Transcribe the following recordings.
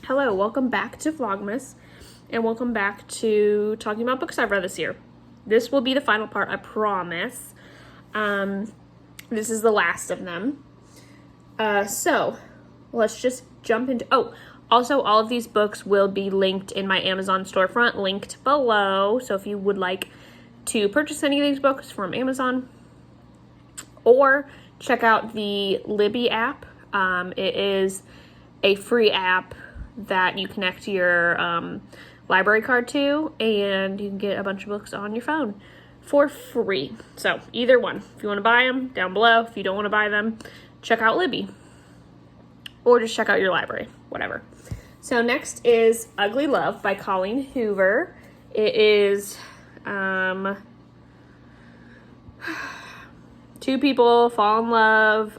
Hello, welcome back to Vlogmas, and welcome back to talking about books I've read this year. This will be the final part, I promise. This is the last of them. So, let's just jump into... Oh, also, all of these books will be linked in my Amazon storefront, linked below. So if you would like to purchase any of these books from Amazon, or check out the Libby app. It is a free app that you connect your library card to, and you can get a bunch of books on your phone for free. So either one. If you want to buy them, down below. If you don't want to buy them, check out Libby. Or just check out your library, whatever. So next is Ugly Love by Colleen Hoover. It is two people fall in love.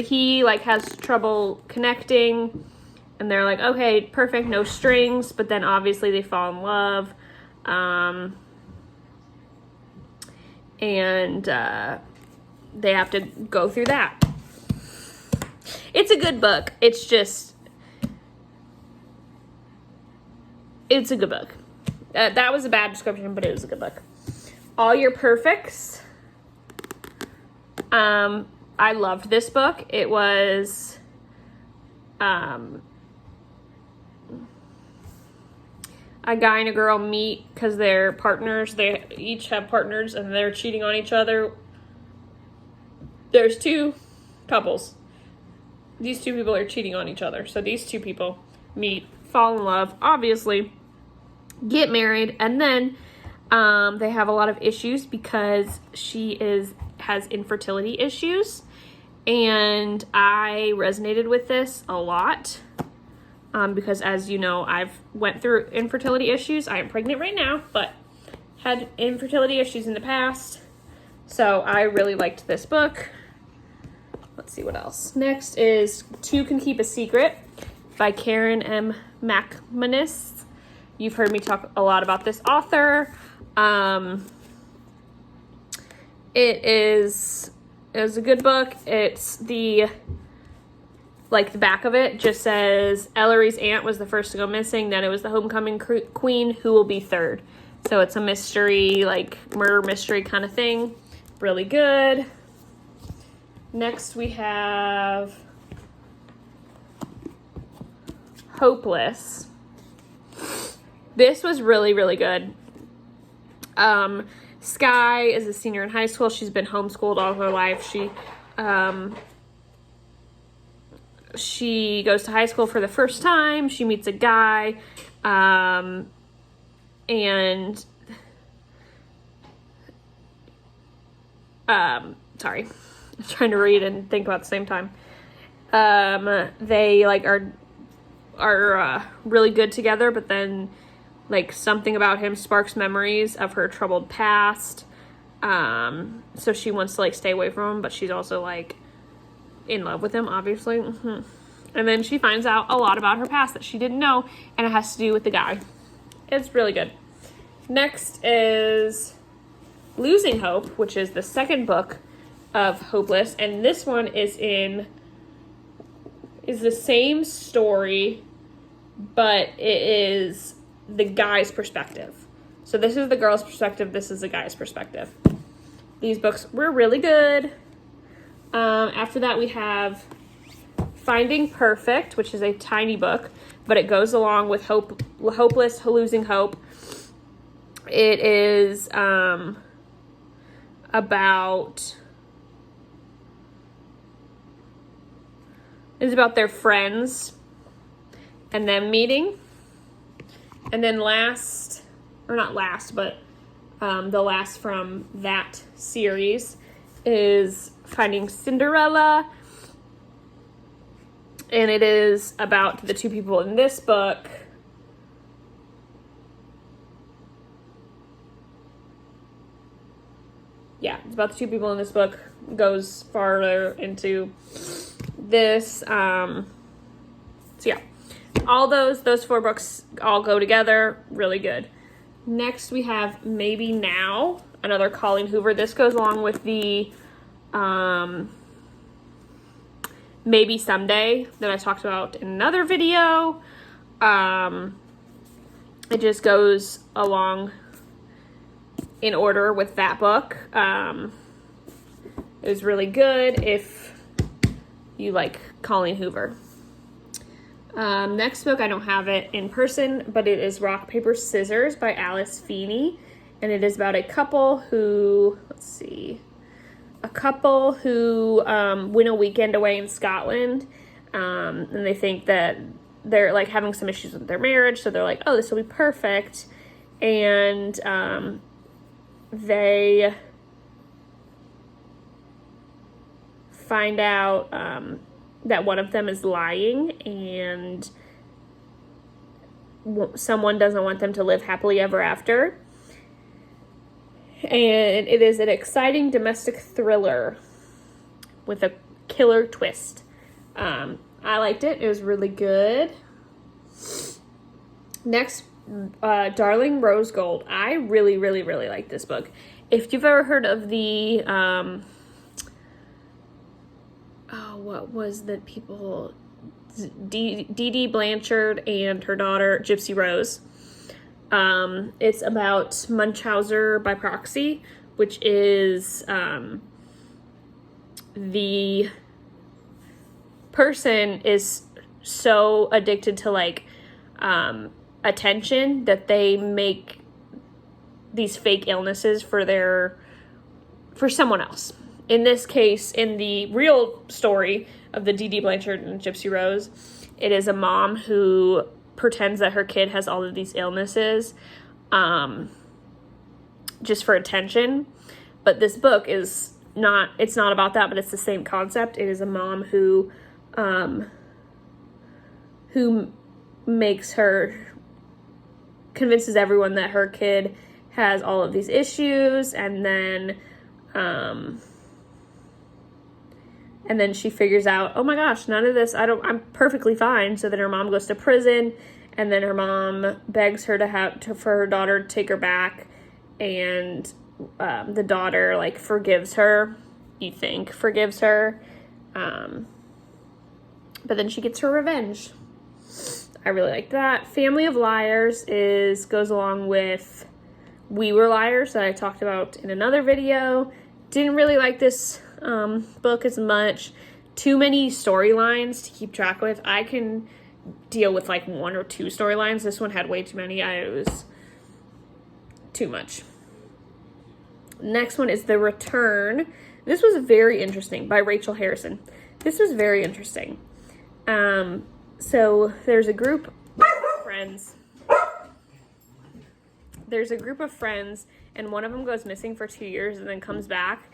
He has trouble connecting, and they're like, okay, perfect, no strings, but then obviously they fall in love, and they have to go through that. It's a good book. It's a good book. That was a bad description, but it was a good book. All Your Perfects. I loved this book. It was a guy and a girl meet because they're partners. They each have partners and they're cheating on each other. There's two couples. These two people are cheating on each other. So these two people meet, fall in love, obviously, get married, and then they have a lot of issues because she has infertility issues. And I resonated with this a lot because, as you know, I've went through infertility issues. I am pregnant right now, but had infertility issues in the past. So I really liked this book. Let's see what else. Next is Two Can Keep a Secret by Karen M. McManus. You've heard me talk a lot about this author. It was a good book. It's the back of it just says Ellery's aunt was the first to go missing. Then it was the homecoming queen who will be third. So it's a mystery, murder mystery kind of thing. Really good. Next we have Hopeless. This was really, really good. Sky is a senior in high school. She's been homeschooled all her life. She goes to high school for the first time. She meets a guy, and sorry, I'm trying to read and think about at the same time. They are really good together, but then something about him sparks memories of her troubled past. So she wants to stay away from him, but she's also in love with him, obviously. And then she finds out a lot about her past that she didn't know, and it has to do with the guy. It's really good. Next is Losing Hope, which is the second book of Hopeless, and this one is the same story, but it is the guy's perspective. So this is the girl's perspective, this is the guy's perspective. These books were really good. After that we have Finding Perfect, which is a tiny book, but it goes along with Hopeless, Losing Hope. It is about their friends and them meeting. And then the last from that series is Finding Cinderella. And it is about the two people in this book. Yeah, it's about the two people in this book. Goes farther into this. So yeah. All those four books all go together. Really good. Next we have Maybe Now, another Colleen Hoover. This goes along with the Maybe Someday that I talked about in another video. It just goes along in order with that book. It was really good if you like Colleen Hoover. Next book, I don't have it in person, but it is Rock, Paper, Scissors by Alice Feeney. And it is about a couple who, win a weekend away in Scotland. And they think that they're like having some issues with their marriage. So they're like, oh, this will be perfect. And they find out that one of them is lying, and someone doesn't want them to live happily ever after. And it is an exciting domestic thriller with a killer twist. I liked it. It was really good. Next, Darling Rose Gold. I really, really, really like this book. If you've ever heard of the, what was the people, Dee Blanchard and her daughter, Gypsy Rose. It's about Munchausen by proxy, which is, the person is so addicted to like attention that they make these fake illnesses for someone else. In this case, in the real story of the Dee Blanchard and Gypsy Rose, it is a mom who pretends that her kid has all of these illnesses just for attention. But this book is not, it's not about that, but it's the same concept. It is a mom who convinces everyone that her kid has all of these issues, and then she figures out, oh my gosh, none of this, I'm perfectly fine. So then her mom goes to prison, and then her mom begs her for her daughter to take her back, and the daughter like forgives her, but then she gets her revenge. I really like that. Family of Liars goes along with We Were Liars that I talked about in another video. Didn't really like this book as much. Too many storylines to keep track with. I can deal with like 1 or 2 storylines. This one had way too many. It was too much. Next one is The Return. This was very interesting, by Rachel Harrison. This was very interesting. So there's a group of friends. And one of them goes missing for 2 years and then comes back,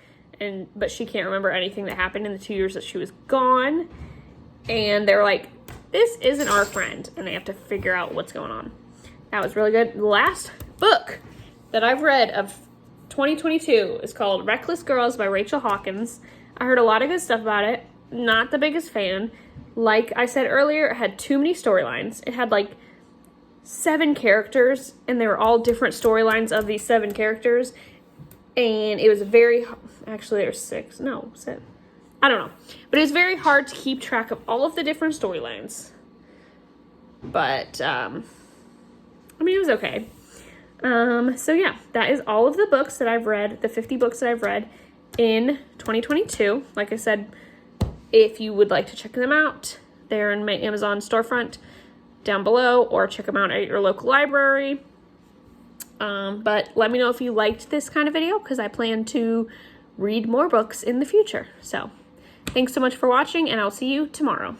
but she can't remember anything that happened in the 2 years that she was gone. And they're like, this isn't our friend, and they have to figure out what's going on. That was really good. The last book that I've read of 2022 is called Reckless Girls by Rachel Hawkins. I heard a lot of good stuff about it. Not the biggest fan. Like I said earlier, it had too many storylines. It had like 7 characters, and they were all different storylines of these 7 characters. And it was actually there's 6. No, 7. I don't know. But it was very hard to keep track of all of the different storylines. But, it was okay. So yeah, that is all of the books that I've read, the 50 books that I've read in 2022. Like I said, if you would like to check them out, they're in my Amazon storefront down below, or check them out at your local library. But let me know if you liked this kind of video, because I plan to read more books in the future. So thanks so much for watching, and I'll see you tomorrow.